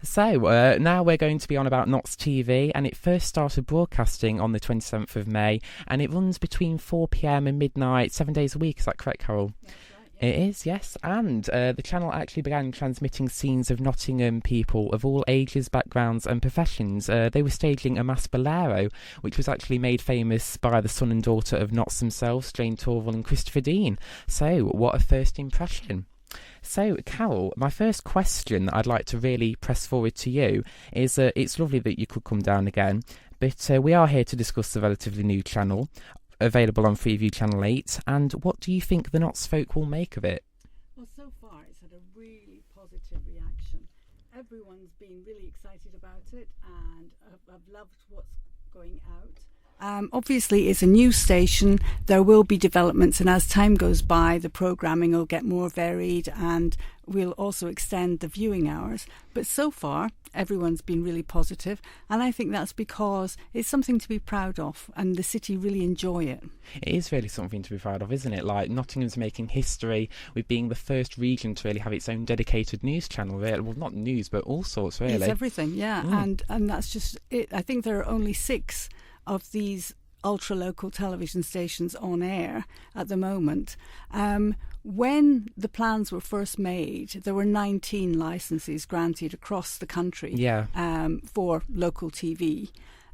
So now we're going to be on about Notts TV, and it first started broadcasting on the 27th of May, and it runs between 4 p.m. and midnight, 7 days a week. Is that correct, Carole? That's right, yeah. It is, yes. And the channel actually began transmitting scenes of Nottingham people of all ages, backgrounds and professions. They were staging a mass bolero, which was actually made famous by the son and daughter of Notts themselves, Jane Torval and Christopher Dean. So, what a first impression. So, Carole, my first question that I'd like to really press forward to you is it's lovely that you could come down again, but we are here to discuss the relatively new channel, available on Freeview Channel 8, and what do you think the Notts folk will make of it? Well, so far it's had a really positive reaction. Everyone's been really excited about it, and I've loved what's going out. Obviously, it's a new station. There will be developments, and as time goes by, the programming will get more varied, and we'll also extend the viewing hours. But so far, everyone's been really positive, and I think that's because it's something to be proud of, and the city really enjoy it. It is really something to be proud of, isn't it? Like, Nottingham's making history with being the first region to really have its own dedicated news channel. Really. Well, not news, but all sorts, really. It's everything, yeah. And that's just it. I think there are only 6 of these ultra-local television stations on air at the moment. When the plans were first made, there were 19 licences granted across the country for local TV.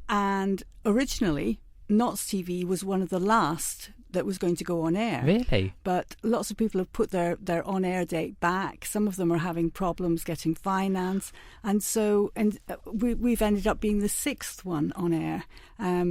And originally, Notts TV was one of the last that was going to go on air. Really? But lots of people have put their on-air date back. Some of them are having problems getting finance. And so we've ended up being the 6th one on air.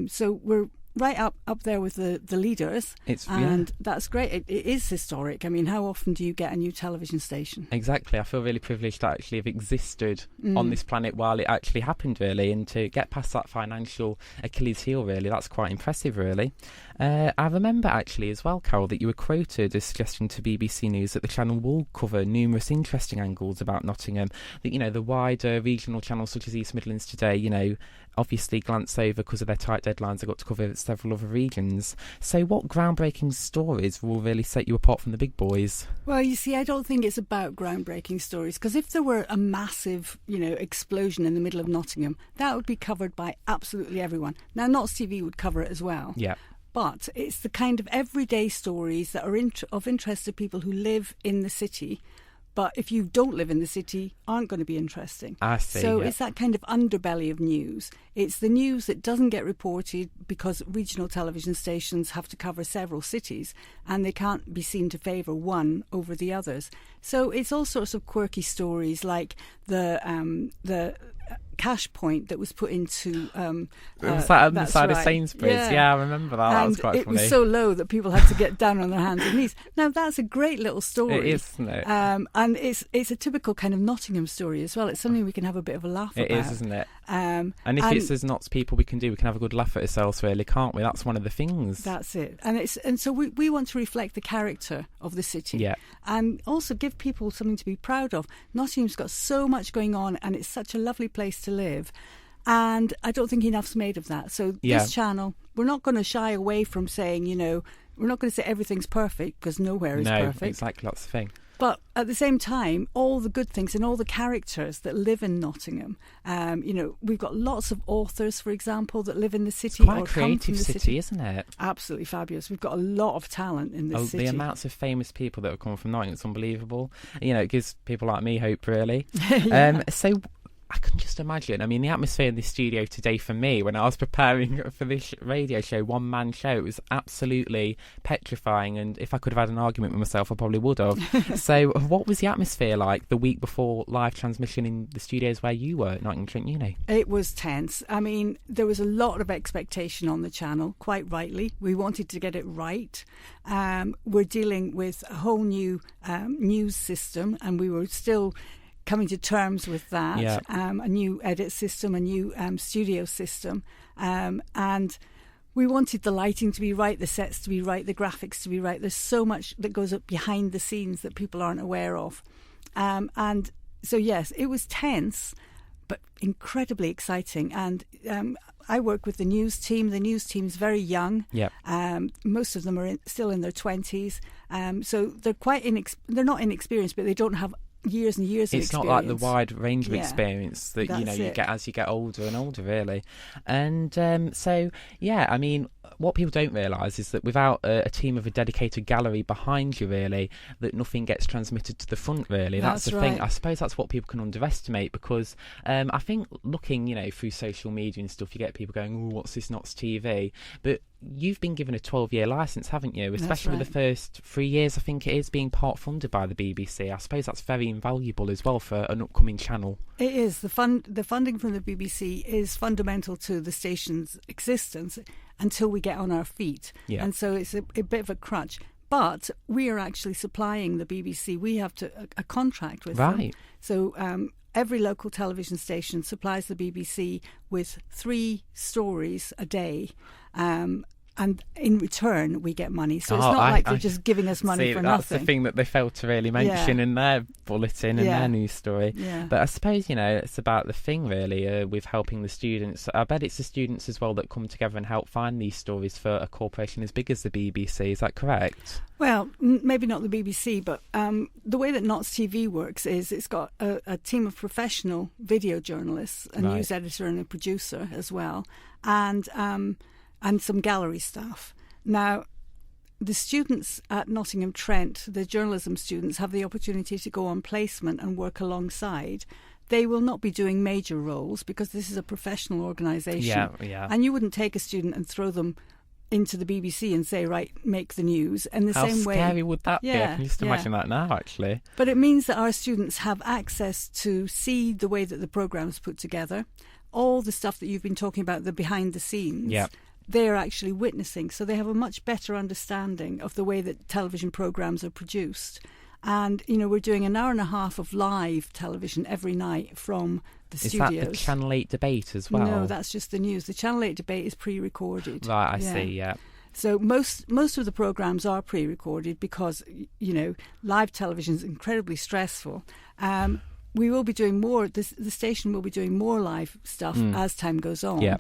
So we're right up there with the leaders, and that's great. It is historic. I mean, how often do you get a new television station? Exactly. I feel really privileged to actually have existed on this planet while it actually happened, really, and to get past that financial Achilles heel, really, that's quite impressive, really. I remember actually as well, Carole, that you were quoted as suggesting to BBC News that the channel will cover numerous interesting angles about Nottingham, that, you know, the wider regional channels such as East Midlands Today, you know, obviously glance over because of their tight deadlines. They've got to cover several other regions. So what groundbreaking stories will really set you apart from the big boys? Well, you see, I don't think it's about groundbreaking stories, because if there were a massive, you know, explosion in the middle of Nottingham, that would be covered by absolutely everyone. Now, Notts TV would cover it as well. Yeah. But it's the kind of everyday stories that are of interest to people who live in the city, but if you don't live in the city, aren't going to be interesting. I see. So it's that kind of underbelly of news. It's the news that doesn't get reported because regional television stations have to cover several cities, and they can't be seen to favour one over the others. So it's all sorts of quirky stories, like the cash point that was put into was that on the side of Sainsbury's? Yeah, I remember that. That was quite funny. It was so low that people had to get down on their hands and knees. Now, that's a great little story. It is, isn't it? And it's a typical kind of Nottingham story as well. It's something we can have a bit of a laugh about. It is, isn't it? And if it's as Notts people we can have a good laugh at ourselves, really, can't we? That's one of the things. That's it. And so we want to reflect the character of the city, and also give people something to be proud of. Nottingham's got so much going on, and it's such a lovely place to live. And I don't think enough's made of that. So this channel, we're not going to shy away from saying, you know, we're not going to say everything's perfect, because nowhere is perfect. No, exactly, that's the thing. But at the same time, all the good things and all the characters that live in Nottingham, you know, we've got lots of authors, for example, that live in the city. It's quite a creative city, isn't it? Absolutely fabulous. We've got a lot of talent in this city. The amounts of famous people that have come from Nottingham, it's unbelievable. You know, it gives people like me hope, really. So I can just imagine. I mean, the atmosphere in this studio today for me, when I was preparing for this radio show, one-man show, it was absolutely petrifying. And if I could have had an argument with myself, I probably would have. So what was the atmosphere like the week before live transmission in the studios where you were at Nottingham Trent Uni? It was tense. I mean, there was a lot of expectation on the channel, quite rightly. We wanted to get it right. We're dealing with a whole new news system, and we were still coming to terms with that, a new edit system, a new studio system, and we wanted the lighting to be right, the sets to be right, the graphics to be right. There's so much that goes up behind the scenes that people aren't aware of, and so yes, it was tense but incredibly exciting. And I work with the news team. The news team's very young. Most of them are still in their 20s, so they're quite they're not inexperienced, but they don't have years and years of experience. It's not like the wide range of experience that That's you it. get as you get older and older, really. And so, yeah, I mean, what people don't realise is that without a team of a dedicated gallery behind you, really, that nothing gets transmitted to the front, really. That's the thing. I suppose that's what people can underestimate, because I think looking, through social media and stuff, you get people going, oh, what's this Notts TV? But you've been given a 12-year licence, haven't you? Especially with the first 3 years, I think it is, being part funded by the BBC. I suppose that's very invaluable as well for an upcoming channel. It is. The funding from the BBC is fundamental to the station's existence until we get on our feet. Yeah. And so it's a bit of a crutch. But we are actually supplying the BBC. We have a contract with them. So every local television station supplies the BBC with 3 stories a day. And in return, we get money. So it's not like they're just giving us money for that's nothing. The thing that they failed to really mention in their bulletin and their news story. Yeah. But I suppose, it's about the thing, really, with helping the students. I bet it's the students as well that come together and help find these stories for a corporation as big as the BBC. Is that correct? Well, maybe not the BBC, but the way that Notts TV works is it's got a team of professional video journalists, a news editor and a producer as well, and some gallery staff. Now, the students at Nottingham Trent, the journalism students, have the opportunity to go on placement and work alongside. They will not be doing major roles because this is a professional organisation. Yeah. And you wouldn't take a student and throw them into the BBC and say, right, make the news. In the same way, how scary would that be? I can just imagine that now, actually. But it means that our students have access to see the way that the programme's put together, all the stuff that you've been talking about, the behind the scenes. Yeah. They're actually witnessing, so they have a much better understanding of the way that television programmes are produced. And, we're doing an hour and a half of live television every night from the studios. Is that the Channel 8 debate as well? No, that's just the news. The Channel 8 debate is pre-recorded. Right, I see, yeah. So most of the programmes are pre-recorded because, live television is incredibly stressful. We will be doing more, the station will be doing more live stuff as time goes on. Yeah.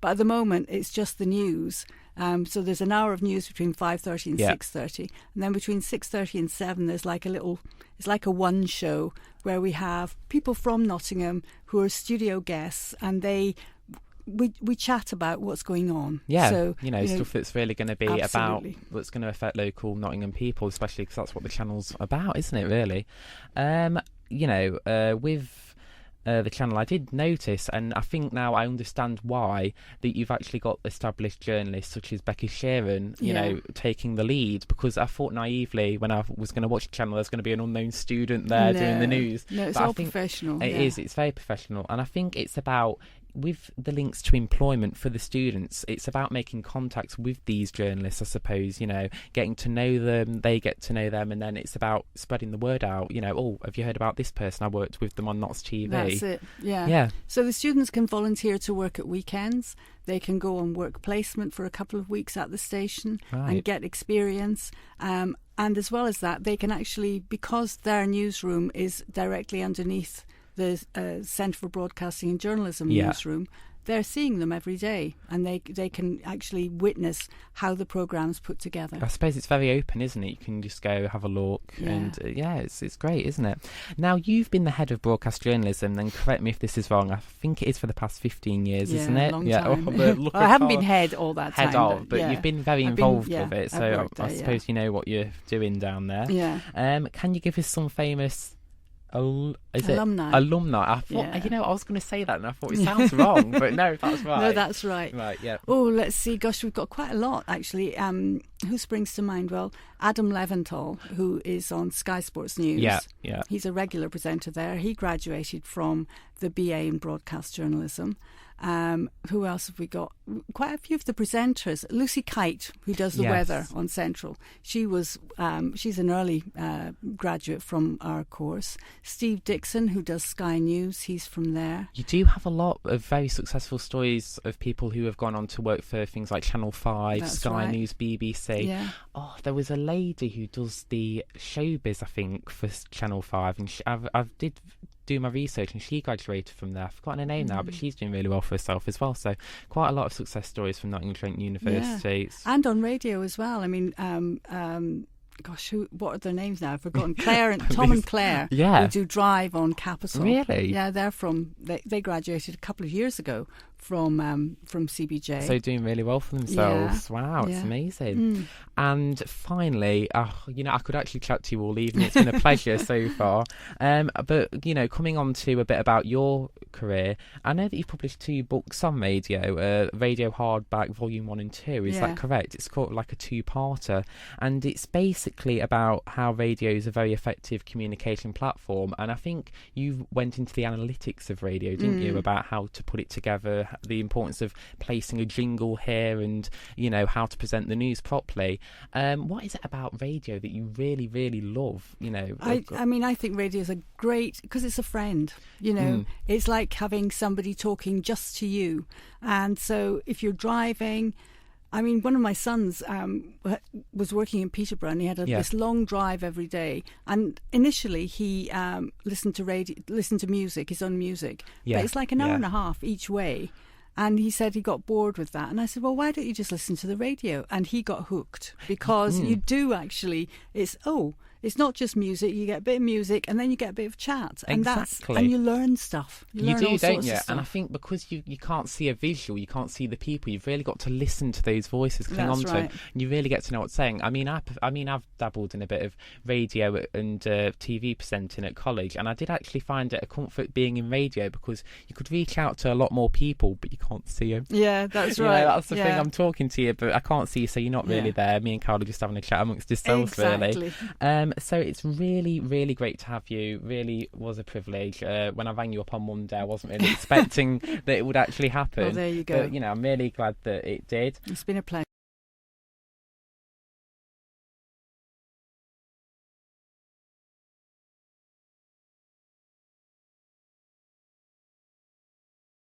But at the moment, it's just the news. So there's an hour of news between 5:30 and 6:30, and then between 6:30 and 7, there's it's like a one show where we have people from Nottingham who are studio guests, and we chat about what's going on. Yeah, so, stuff that's really going to be absolutely. about what's going to affect local Nottingham people, especially because that's what the channel's about, isn't it? Really, with. The channel, I did notice, and I think now I understand why, that you've actually got established journalists such as Becky Sheeran, taking the lead, because I thought naively when I was going to watch the channel there's going to be an unknown student there doing the news. No, it's all professional. It is, it's very professional, and I think it's about, with the links to employment for the students, it's about making contacts with these journalists, I suppose, getting to know them, they get to know them, and then it's about spreading the word out, oh, have you heard about this person? I worked with them on Notts TV. That's it, yeah. So the students can volunteer to work at weekends. They can go on work placement for a couple of weeks at the station and get experience. And as well as that, they can actually, because their newsroom is directly underneath the Centre for Broadcasting and Journalism newsroom, they're seeing them every day, and they can actually witness how the programme's put together. I suppose it's very open, isn't it? You can just go have a look, and it's great, isn't it? Now, you've been the head of broadcast journalism, and correct me if this is wrong, I think it is for the past 15 years, isn't it? Long time. Well, I haven't been head all that time. But you've been very involved with it, so I suppose you know what you're doing down there. Yeah. Can you give us some famous alumni? I thought, I was going to say that, and I thought it sounds wrong, but no, that's right. No, that's right. Right, yeah. Oh, let's see. Gosh, we've got quite a lot actually. Who springs to mind? Well, Adam Leventhal, who is on Sky Sports News. Yeah. He's a regular presenter there. He graduated from the BA in broadcast journalism. Who else have we got? Quite a few of the presenters. Lucy Kite, who does the weather on Central. She's an early graduate from our course. Steve Dixon, who does Sky News, he's from there. You do have a lot of very successful stories of people who have gone on to work for things like Channel 5, Sky News, BBC. Yeah. Oh, there was a lady who does the showbiz, I think, for Channel 5, and I did do my research, and she graduated from there. I've forgotten her name now, but she's doing really well for herself as well. So quite a lot of success stories from Nottingham Trent University. And on radio as well. I mean, gosh, what are their names now? I've forgotten. Tom and Claire, yeah, who do Drive on Capital. Really? Yeah, they graduated a couple of years ago from CBJ. So doing really well for themselves. Yeah. Wow, it's Yeah. amazing. And finally, I could actually chat to you all evening. It's been a pleasure so far. But coming on to a bit about your career, I know that you've published 2 books on radio, Radio Hardback Volume 1 and 2. Is that correct? It's called like a 2-parter, and it's basically about how radio is a very effective communication platform. And I think you went into the analytics of radio, didn't you, about how to put it together, the importance of placing a jingle here, and how to present the news properly. What is it about radio that you really, really love? I think radio is a great, because it's a friend. It's like having somebody talking just to you. And so if you're driving, one of my sons was working in Peterborough, and he had this long drive every day. And initially, he listened to music, his own music. Yeah. But it's like an hour and a half each way. And he said he got bored with that. And I said, well, why don't you just listen to the radio? And he got hooked, because you do actually, it's not just music. You get a bit of music, and then you get a bit of chat, and and you learn stuff. You do, don't you? And I think because you can't see a visual, you can't see the people. You've really got to listen to those voices, cling on to them, and you really get to know what's saying. I've dabbled in a bit of radio and TV presenting at college, and I did actually find it a comfort being in radio, because you could reach out to a lot more people, but you can't see them. Yeah, that's right. That's the thing. I'm talking to you, but I can't see you, so you're not really there. Me and Carole are just having a chat amongst yourselves, really. So it's really, really great to have you. Really was a privilege. When I rang you up on Monday, I wasn't really expecting that it would actually happen. Well, there you go. But, I'm really glad that it did. It's been a pleasure.